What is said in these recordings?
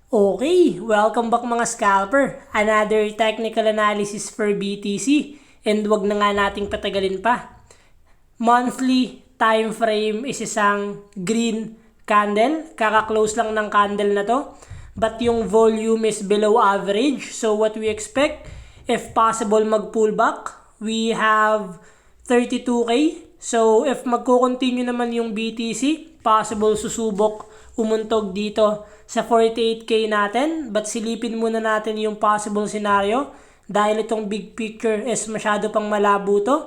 Okay, welcome back mga scalper. Another technical analysis for BTC. And wag na nga nating patagalin pa. Monthly time frame is isang green candle. Kaka-close lang ng candle na to. But yung volume is below average. So what we expect, if possible mag-pullback, we have 32K. So if magko-continue naman yung BTC, possible susubok umuntog dito sa 48K natin. But silipin muna natin yung possible scenario dahil itong big picture is masyado pang malabo to.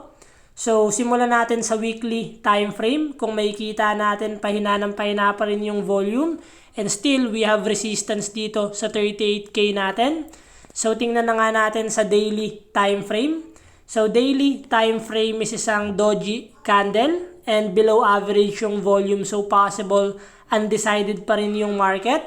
So simulan natin sa weekly time frame. Kung makikita natin pahina ng pahina pa rin yung volume. And still we have resistance dito sa 38K natin. So tingnan na nga natin sa daily time frame. So daily time frame is isang doji candle and below average yung volume. So possible undecided pa rin yung market.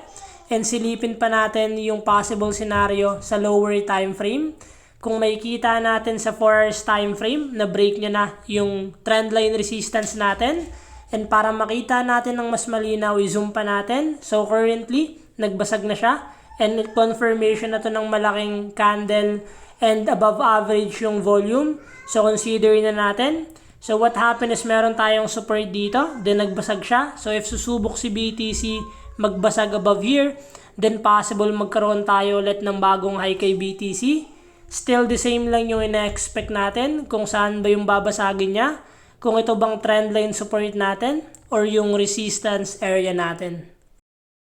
And silipin pa natin yung possible scenario sa lower time frame. Kung makikita natin sa 4 hours time frame na break niya na yung trendline resistance natin. And para makita natin ng mas malinaw, i-zoom pa natin. So currently, nagbasag na siya. And confirmation na to ng malaking candle and above average yung volume. So consider na natin. So what happened is meron tayong support dito, then nagbasag siya. So if susubok si BTC magbasag above here, then possible magkaroon tayo ulit ng bagong high kay BTC. Still the same lang yung ina-expect natin kung saan ba yung babasagin niya. Kung ito bang trendline support natin or yung resistance area natin.